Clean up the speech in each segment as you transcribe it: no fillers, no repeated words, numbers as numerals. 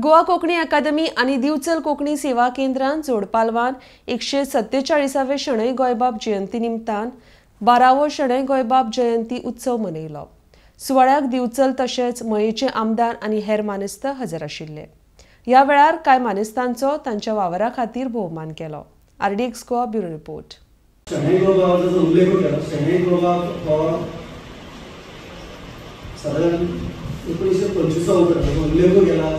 गोवा कोंकणी अकादमी आनी दिवचल कोंकणी सेवा केंद्रान जोडपालवान 147वें शणै गोंयबाब जयंती निमतान 12वो शणै गोंयबाब जयंती उत्सव मनयलो। सुवाळ्याक दिवचल तशेंच मयेचे आमदार आनी हेर मानेस्त हजर आशिल्ले। ह्या वेळार कांय मानेस्तांचो तांच्या वावरा खातीर भोवमान केलो। RDX Goa bureau report. शणै गोंयबाबाचो उल्लेख केलो। शणै गोंयबाब हो साधारण 1925 उल्लेख केला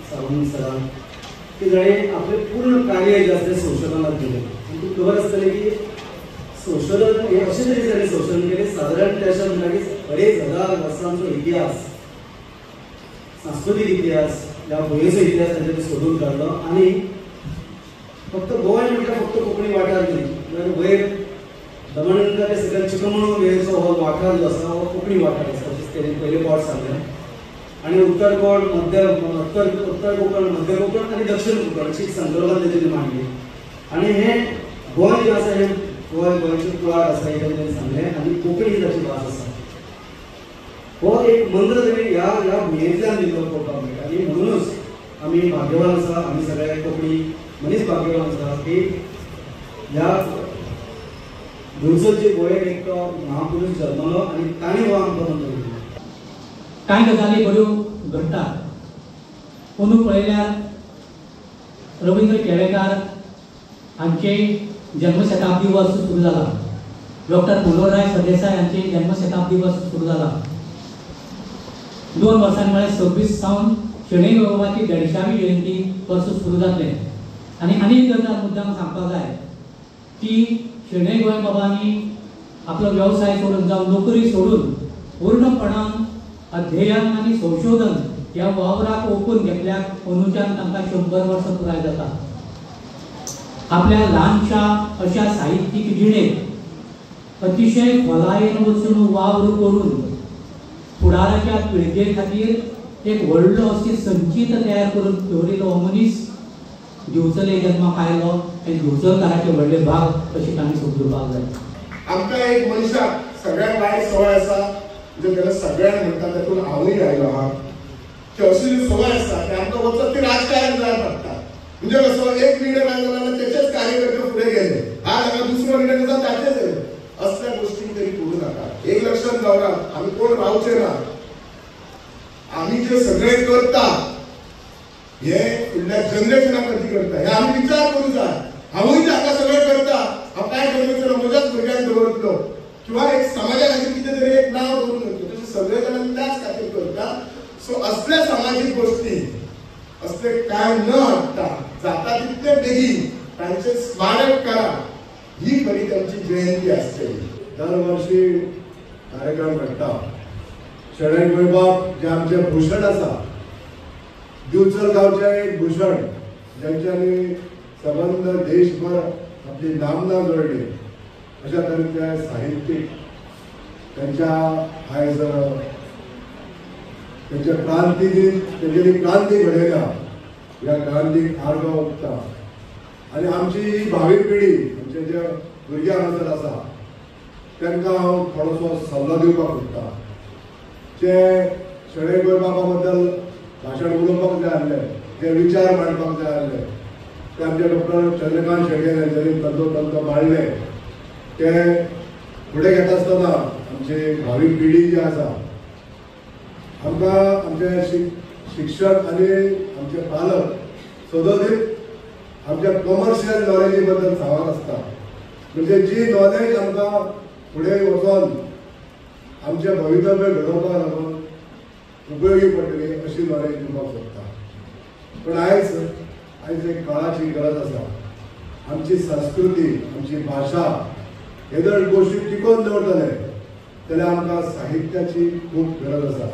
सावंत सरान की ताणें आपले पूर्ण कार्य जे आसा संशोधनात दिलें। तुमकां खबर आसतलें की संशोधन हे अशें तरेन ताणें संशोधन केलें साधारण त्याच्या म्हणटा की 2500 वर्सांचो इतिहास, सांस्कृतीक इतिहास, ह्या गोंयचो इतिहास ताणें सोदून काडलो आनी फक्त गोंय म्हटल्यार फक्त कोंकणी वाठार न्ही, तर वयर दमणगंगा ते सगळ्यात चिकमगळूर वेळेचो हो वाठार जो आसा हो कोंकणी वाठार आसा, तेणें पयलें पावट सांगलें। आनी उत्तर कोंकण, उत्तर कोंकण, मध्य कोंकण आनी दक्षिण कोंकण अशी संदर्भात तेजें मांडली। आनी हें गोंय जें आसा हें गोंयचें कुळागर आसा हें तेणें सांगलें आनी कोंकणी ही ताची भास आसा। हो एक मंत्र तेणें ह्या भुंयेंतल्यान दिल्लो पळोवपाक मेळटा आनी म्हणूनच आमी भाग्यवान आसा, आमी सगळे कोंकणी मनीस भाग्यवान आसा की ह्या दिवचलचे गोंयेक एक महापुरुश जल्मलो आनी ताणें हो आमकां मंत्र दिलो। कांय गजाली बऱ्यो घडटात, पूण पळयल्यार रवींद्र केळेकार हांचे जन्मशताब्दी वर्स सुरू जाला, डॉक्टर पुलोराय सरदेसाय हांचे जन्मशताब्दी वर्स सुरू जाला। 2 वर्सांनी म्हळ्यार 26 सावन शणै गोंयबाबाची 150वी जयंती वर्स सुरू जातलें। आनी एक गजाल मुद्दाम सांगपाक जाय की शणै गोंयबाबांनी आपलो वेवसाय सोडून जावं नोकरी सोडून पूर्णपणान अध्ययन आनी संशोधन ह्या वावराक ओपून घेतल्याक अंदूच्यान तांकां 100 वर्सां पुराय जाता। आपल्या ल्हानशा अशा साहित्यीक जिणेक अतिशय खोलायेन वचून वावर करून फुडाराच्या पिळगे खातीर एक व्हडलो अशी संचीत तयार करून दवरिल्लो हो मनीस दिवचले जन्माक आयलो आनी दिवचलकाराचे व्हडले भाग अशें आमी समजूपाक जाय। आमकां एक मनशाक सगळ्यात वायट सवय आसा म्हणजे त्याला सगळ्यांक म्हणटा तातूंत हांवूय आयलो आहा की अशी सवय आसा की आमकां वचत ती राजकारण जाय पडटा। म्हणजे कसो एक लिडर आयलो जाल्यार तेचेच कार्यकर्ते फुडें गेले, हांगा दुसरो लिडर आसा ताचेच गेले, असल्या गोष्टी तरी करूं नाका। एक लक्षात दवरात, आमी कोण रावचे ना। आमी जे सगळे करता हे फुडल्या जनरेशना खातीर करता, हे आमी विचार करूं जाय। हांवूय हाका सगळें करता, हांव काय करतलो म्हज्याच भुरग्यांक दवरतलो किंवा एक समाजा खातीर कितें तरी एक नांव दवरून वयतलो, तशें सगळे जाण त्याच खातीर करता। सो असल्या सामाजीक गोष्टी असले काय न हाडटा जाता तितले बेगीन तांचे स्मारक करा, ही खरी तांची जयंती आसतली। दरवर्षी कार्यक्रम घडटा। शणै गोंयबाब जे आमचे भूषण आसा, दिवचल गांवचे एक भूषण ज्यांच्यानी संबंद देशभर आपली नामना जोडली, अशा तरेचे साहित्यीक त्यांच्या आयज त्यांच्या क्रांतीन तेंच्यांनी क्रांती घडयल्या, ह्या क्रांतीक आर्गां ओंपता आनी आमची भावी पिढी आमचे जे भुरग्यां खातीर आसा तांकां हांव थोडोसो सल्लो दिवपाक सोदतां। जे शणै गोंयबाबा बद्दल भाशण उलोवपाक जाय आसलें, जे विचार मांडपाक जाय आसले, ते आमचे डॉक्टर चंद्रकांत शेळके हांच्यांनी तंतोतंत मांडले। ते फुडें घेता आसतना आमची भावी पिढी जी आसा आमकां आमचे शिक्षक आनी आमचे पालक सदोदीत आमच्या कमर्शियल नॉलेजी बद्दल सांगत आसता, म्हणजे जी नॉलेज आमकां फुडें वचोन आमचे भवितव्य घडोवपाक लागून उपयोगी पडटली अशी नॉलेज दिवपाक सोदता। पण आयज एक काळाची गरज आसा, आमची संस्कृती, आमची भाशा हे जर गोश्टी टिकोवन दवरतले जाल्यार आमकां साहित्याची खूब गरज आसा।